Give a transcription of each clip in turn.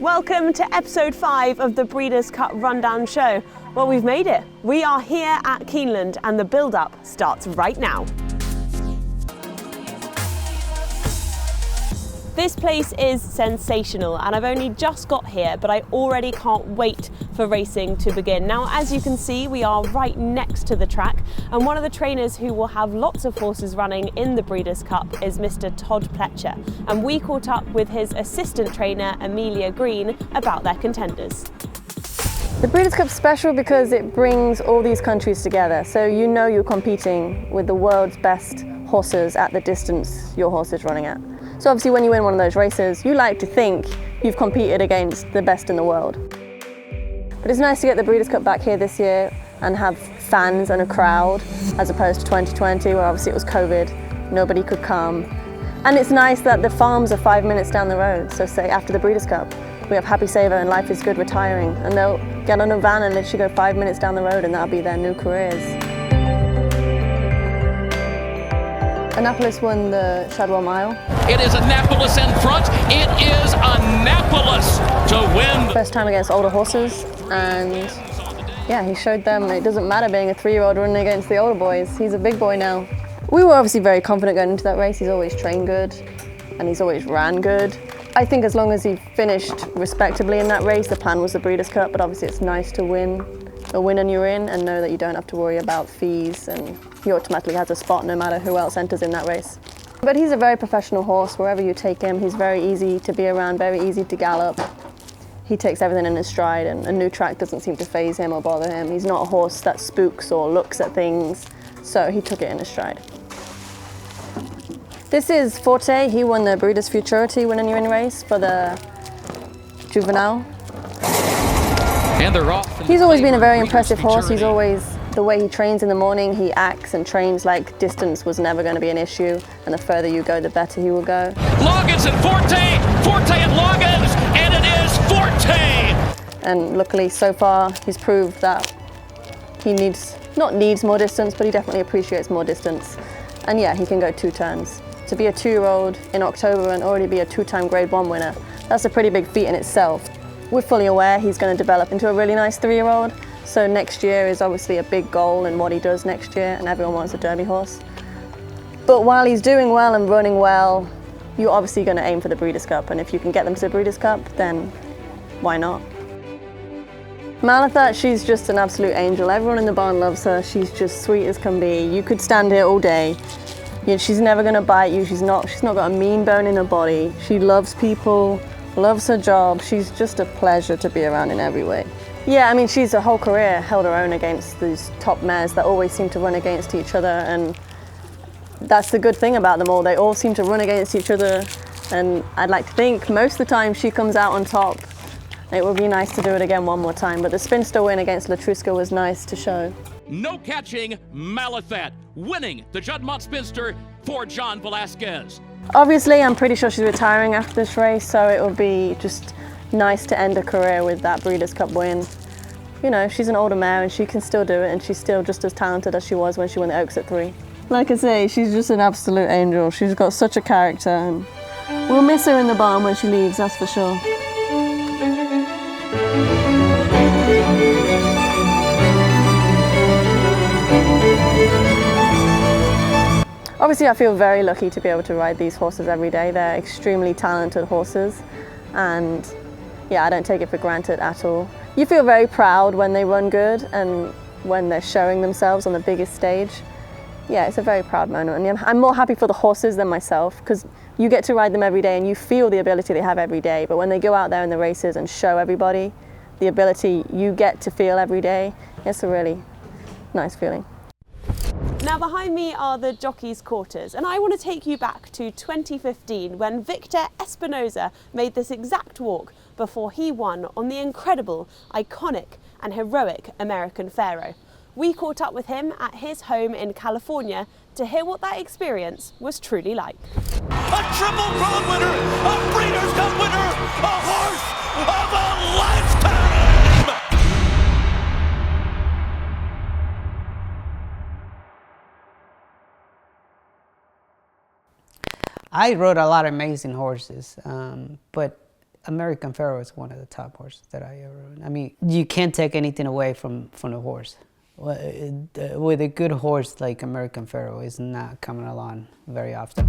Welcome to episode 5 of the Breeders' Cup Rundown Show. Well, we've made it. We are here at Keeneland and the build-up starts right now. This place is sensational and I've only just got here, but I already can't wait for racing to begin. Now, as you can see, we are right next to the track, and one of the trainers who will have lots of horses running in the Breeders' Cup is Mr. Todd Pletcher, and we caught up with his assistant trainer, Amelia Green, about their contenders. The Breeders' Cup's special because it brings all these countries together, so you know you're competing with the world's best horses at the distance your horse is running at. So obviously when you win one of those races, you like to think you've competed against the best in the world. But it's nice to get the Breeders' Cup back here this year and have fans and a crowd, as opposed to 2020 where obviously it was COVID, nobody could come. And it's nice that the farms are 5 minutes down the road, so say after the Breeders' Cup, we have Happy Saver and Life is Good retiring, and they'll get on a van and literally go 5 minutes down the road and that'll be their new careers. Annapolis won the Shadwell Mile. It is Annapolis in front. It is Annapolis to win. First time against older horses, and yeah, he showed them it doesn't matter being a 3-year-old running against the older boys. He's a big boy now. We were obviously very confident going into that race. He's always trained good and he's always ran good. I think as long as he finished respectably in that race, the plan was the Breeders' Cup, but obviously it's nice to win a win and you're in and know that you don't have to worry about fees, and he automatically has a spot no matter who else enters in that race. But he's a very professional horse. Wherever you take him, he's very easy to be around, very easy to gallop. He takes everything in his stride and a new track doesn't seem to faze him or bother him. He's not a horse that spooks or looks at things, so he took it in his stride. This is Forte. He won the Breeders' Futurity Win and You're In race for the Juvenile. And they're off. He's always been a very impressive horse. He's always, the way he trains in the morning, he acts and trains like distance was never going to be an issue, and the further you go, the better he will go. Loggins and Forte and Loggins, and it is Forte! And luckily, so far, he's proved that he not needs more distance, but he definitely appreciates more distance. And yeah, he can go 2 turns. To be a 2-year-old in October and already be a 2-time Grade 1 winner, that's a pretty big feat in itself. We're fully aware he's going to develop into a really nice 3-year-old, so next year is obviously a big goal in what he does next year, and everyone wants a Derby horse. But while he's doing well and running well, you're obviously going to aim for the Breeders' Cup, and if you can get them to the Breeders' Cup, then why not? Malathat, she's just an absolute angel. Everyone in the barn loves her. She's just sweet as can be. You could stand here all day. She's never going to bite you. She's not got a mean bone in her body. She loves people, loves her job. She's just a pleasure to be around in every way. Yeah, I mean, she's her whole career held her own against these top mares that always seem to run against each other, and that's the good thing about them all. They all seem to run against each other, and I'd like to think most of the time she comes out on top. It would be nice to do it again one more time, but the spinster win against Latruska was nice to show. No catching, Malathat winning the Juddmonte Spinster for John Velasquez. Obviously, I'm pretty sure she's retiring after this race, so it will be just nice to end a career with that Breeders' Cup win. You know, she's an older mare and she can still do it, and she's still just as talented as she was when she won the Oaks at 3. Like I say, she's just an absolute angel. She's got such a character, and we'll miss her in the barn when she leaves, that's for sure. Obviously, I feel very lucky to be able to ride these horses every day. They're extremely talented horses, and yeah, I don't take it for granted at all. You feel very proud when they run good and when they're showing themselves on the biggest stage. Yeah, it's a very proud moment, and I'm more happy for the horses than myself, because you get to ride them every day and you feel the ability they have every day, but when they go out there in the races and show everybody the ability you get to feel every day, it's a really nice feeling. Now behind me are the jockeys' quarters, and I want to take you back to 2015 when Victor Espinoza made this exact walk before he won on the incredible, iconic and heroic American Pharoah. We caught up with him at his home in California to hear what that experience was truly like. A Triple Crown winner, a Breeders' Cup winner, a horse of a lifetime! I rode a lot of amazing horses, but American Pharoah is one of the top horses that I ever owned. I mean, you can't take anything away from the horse. With a good horse like American Pharoah is not coming along very often.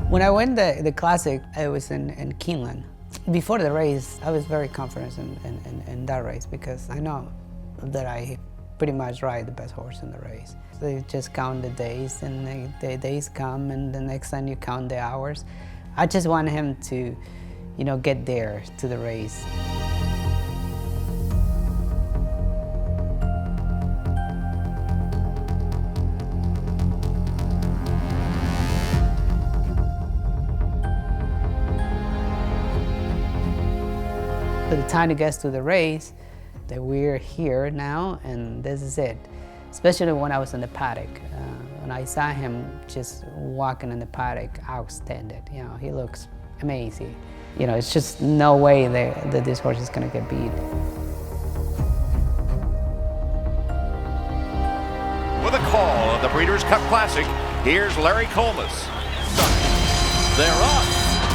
When I won the Classic, I was in Keeneland. Before the race, I was very confident in that race because I know that I pretty much ride the best horse in the race. So you just count the days, and the days come, and the next time you count the hours. I just want him to, get there to the race. By the time it gets to the race, that we're here now, and this is it. Especially when I was in the paddock. When I saw him just walking in the paddock, outstanding. He looks amazing. It's just no way that this horse is gonna get beat. With a call of the Breeders' Cup Classic, here's Larry Colmus. They're off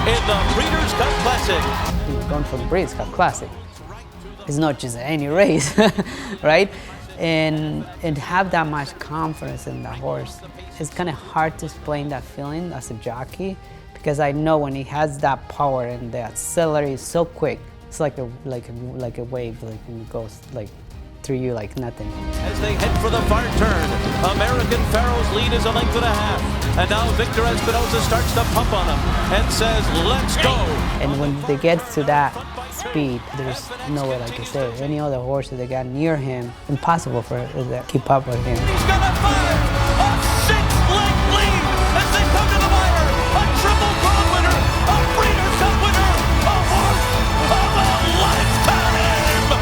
in the Breeders' Cup Classic. He's going for the Breeders' Cup Classic. It's not just any race, right? And have that much confidence in the horse. It's kind of hard to explain that feeling as a jockey, because I know when he has that power and the accelerator is so quick, it's like a wave, like it goes through you like nothing. As they head for the far turn, American Pharoah's lead is 1.5 lengths. And now Victor Espinoza starts to pump on him and says, "Let's go." And when they get to that speed, there's no way, like I said, any other horses that got near him, impossible for it to keep up with him. He's got a 6-length lead as they come to the wire. A Triple Crown winner, a Breeders' Cup winner, a horse of a lifetime.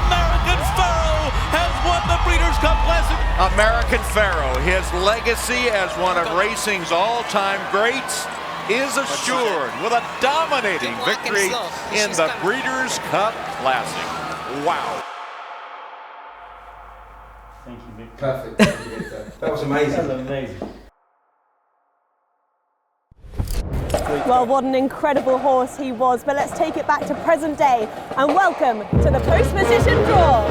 American Pharoah has won the Breeders' Cup Classic. American Pharoah, his legacy as one of racing's all-time greats, is assured with a dominating victory in the Breeders' Cup Classic. Wow. Thank you, Victor. Perfect. Thank you, Victor. That was amazing. That was amazing. Well, what an incredible horse he was, but let's take it back to present day and welcome to the post-position draw.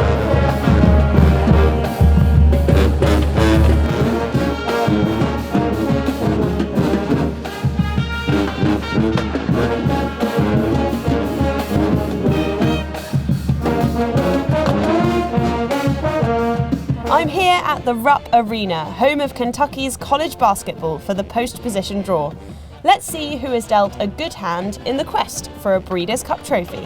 I'm here at the Rupp Arena, home of Kentucky's college basketball, for the post-position draw. Let's see who is dealt a good hand in the quest for a Breeders' Cup trophy.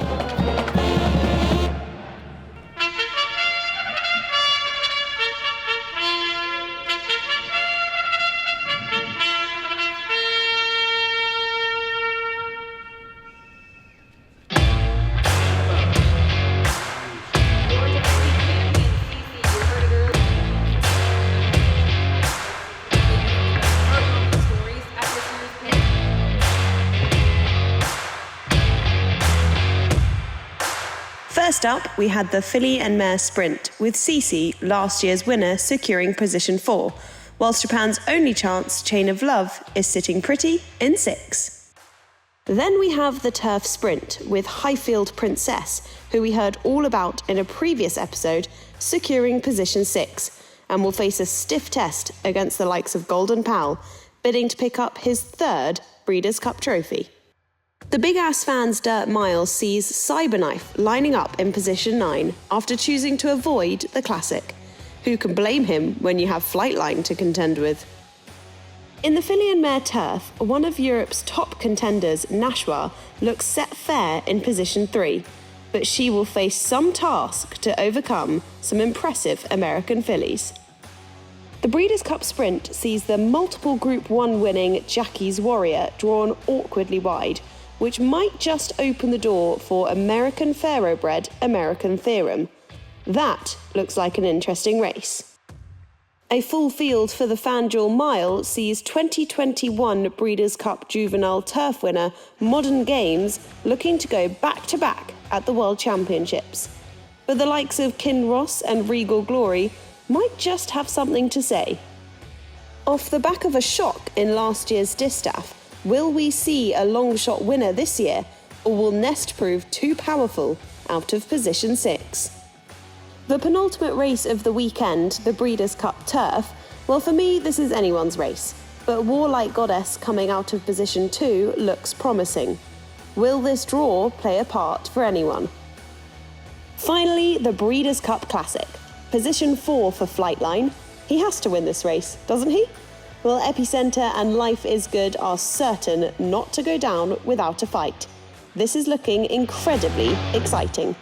First up, we had the Filly and Mare Sprint, with Cece, last year's winner, securing position 4, whilst Japan's only chance, Chain of Love, is sitting pretty in 6. Then we have the Turf Sprint, with Highfield Princess, who we heard all about in a previous episode, securing position 6, and will face a stiff test against the likes of Golden Pal, bidding to pick up his 3rd Breeders' Cup trophy. The Big Ass Fans Dirt Mile sees Cyberknife lining up in position 9 after choosing to avoid the Classic. Who can blame him when you have Flightline to contend with? In the Filly and Mare Turf, one of Europe's top contenders, Nashwa, looks set fair in position 3, but she will face some task to overcome some impressive American fillies. The Breeders' Cup Sprint sees the multiple Group 1 winning Jackie's Warrior drawn awkwardly wide, which might just open the door for American Thoroughbred American Theorem. That looks like an interesting race. A full field for the FanDuel Mile sees 2021 Breeders' Cup Juvenile Turf winner Modern Games looking to go back-to-back at the World Championships. But the likes of Kinross and Regal Glory might just have something to say. Off the back of a shock in last year's distaff, will we see a long shot winner this year, or will Nest prove too powerful out of position 6? The penultimate race of the weekend, the Breeders' Cup Turf, well, for me this is anyone's race, but Warlike Goddess coming out of position 2 looks promising. Will this draw play a part for anyone? Finally, the Breeders' Cup Classic. Position 4 for Flightline. He has to win this race, doesn't he? Well, Epicenter and Life is Good are certain not to go down without a fight. This is looking incredibly exciting.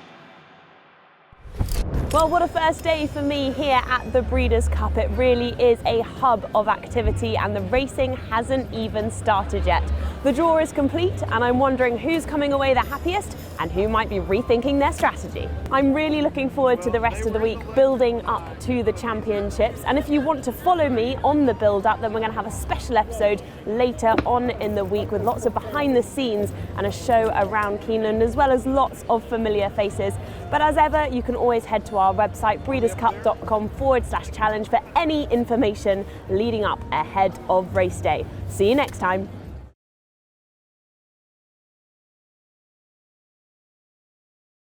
Well, what a first day for me here at the Breeders' Cup. It really is a hub of activity and the racing hasn't even started yet. The draw is complete and I'm wondering who's coming away the happiest and who might be rethinking their strategy. I'm really looking forward to the rest of the week building up to the championships, and if you want to follow me on the build up, then we're going to have a special episode later on in the week with lots of behind the scenes and a show around Keeneland, as well as lots of familiar faces. But as ever, you can always head to our website breederscup.com/challenge for any information leading up ahead of race day. See you next time.